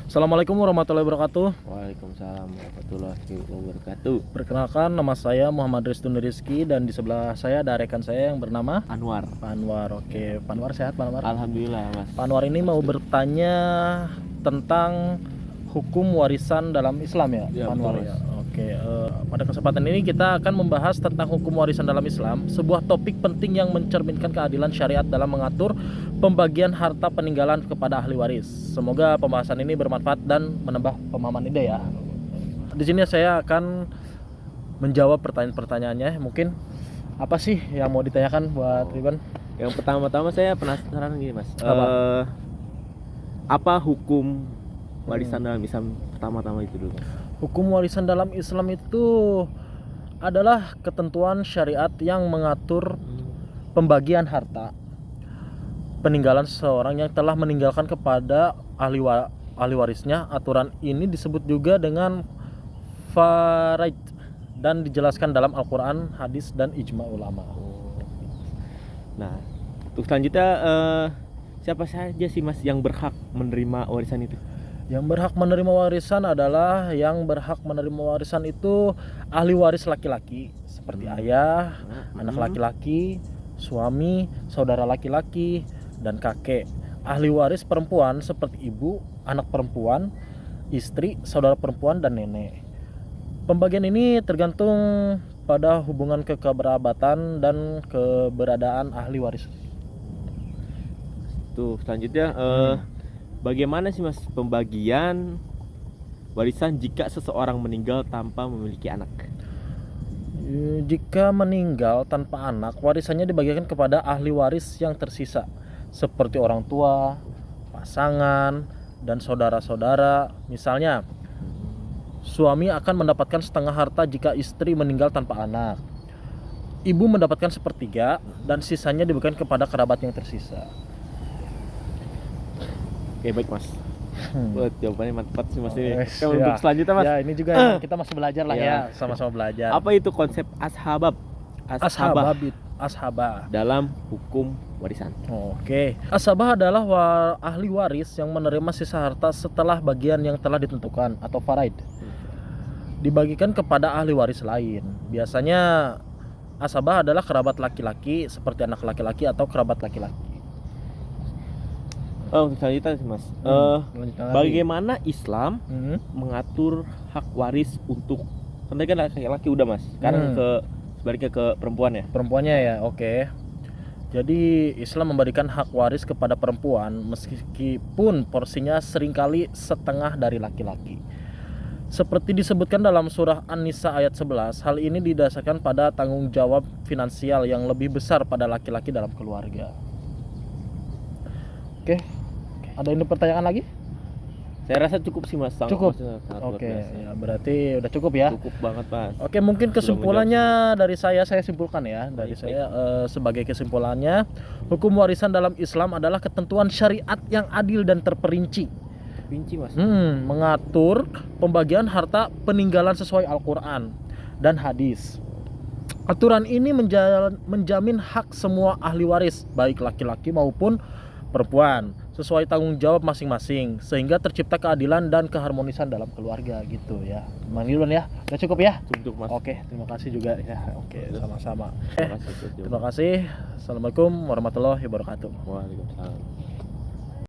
Assalamualaikum warahmatullahi wabarakatuh. Waalaikumsalam warahmatullahi wabarakatuh. Perkenalkan, nama saya Muhammad Riztun Rizky dan di sebelah saya ada rekan saya yang bernama Anwar. Pak Anwar. Oke, Pak Anwar sehat, Pak Anwar? Alhamdulillah, Mas. Pak Anwar ini mau bertanya tentang hukum warisan dalam Islam ya, Ya, Pak Anwar betul, ya. Mas. Oke, pada kesempatan ini kita akan membahas tentang hukum warisan dalam Islam, sebuah topik penting yang mencerminkan keadilan syariat dalam mengatur pembagian harta peninggalan kepada ahli waris. Semoga pembahasan ini bermanfaat dan menambah pemahaman ide ya. Di sini saya akan menjawab pertanyaan-pertanyaannya. Mungkin apa sih yang mau ditanyakan buat Riban? Yang pertama-tama saya penasaran gini, Mas. Apa? Apa hukum warisan dalam Islam pertama-tama itu dulu? Hukum warisan dalam Islam itu adalah ketentuan syariat yang mengatur pembagian harta peninggalan seseorang yang telah meninggalkan kepada ahli warisnya. Aturan ini disebut juga dengan faraid dan dijelaskan dalam Al-Quran, hadis, dan ijma ulama. Nah, untuk selanjutnya siapa saja sih, Mas, yang berhak menerima warisan itu? Yang berhak menerima warisan adalah yang berhak menerima warisan itu ahli waris laki-laki seperti ayah, anak laki-laki, suami, saudara laki-laki, dan kakek. Ahli waris perempuan seperti ibu, anak perempuan, istri, saudara perempuan, dan nenek. Pembagian ini tergantung pada hubungan kekerabatan dan keberadaan ahli waris. Tuh, selanjutnya bagaimana sih, Mas, pembagian warisan jika seseorang meninggal tanpa memiliki anak? Jika meninggal tanpa anak, warisannya dibagikan kepada ahli waris yang tersisa, seperti orang tua, pasangan, dan saudara-saudara. Misalnya, suami akan mendapatkan setengah harta jika istri meninggal tanpa anak. Ibu mendapatkan sepertiga dan sisanya diberikan kepada kerabat yang tersisa. Oke, baik, Mas. Buat jawabannya mantap sih, Mas. Ini. Ya. Untuk selanjutnya, Mas. Ya, ini juga kita masih belajar lah ya, sama-sama belajar. Apa itu konsep ashabab? Ashabah Dalam hukum warisan. Oke. Ashabah adalah ahli waris yang menerima sisa harta setelah bagian yang telah ditentukan atau faraid dibagikan kepada ahli waris lain. Biasanya ashabah adalah kerabat laki-laki seperti anak laki-laki atau kerabat laki-laki. Untuk selanjutnya sih, Mas. Bagaimana Islam mengatur hak waris untuk kan laki-laki udah, Mas. Sekarang sebaliknya ke perempuan ya. Perempuannya ya, oke. Jadi Islam memberikan hak waris kepada perempuan meskipun porsinya seringkali setengah dari laki-laki. Seperti disebutkan dalam surah An-Nisa ayat 11, hal ini didasarkan pada tanggung jawab finansial yang lebih besar pada laki-laki dalam keluarga. Oke. Ada ini pertanyaan lagi? Saya rasa cukup sih, Mas. Cukup. Oke, ya berarti udah cukup ya. Cukup banget, Mas. Oke, mungkin kesimpulannya dari saya simpulkan ya. Dari saya sebagai kesimpulannya, hukum warisan dalam Islam adalah ketentuan syariat yang adil dan terperinci. Mas. Mengatur pembagian harta peninggalan sesuai Al-Quran dan hadis. Aturan ini menjamin hak semua ahli waris, baik laki-laki maupun perempuan, sesuai tanggung jawab masing-masing, sehingga tercipta keadilan dan keharmonisan dalam keluarga gitu ya. Mangiluan ya, udah cukup ya? Cukup, Mas. Oke, terima kasih juga ya. Oke, sama-sama. Terima kasih. Terima kasih. Assalamualaikum warahmatullahi wabarakatuh. Waalaikumsalam.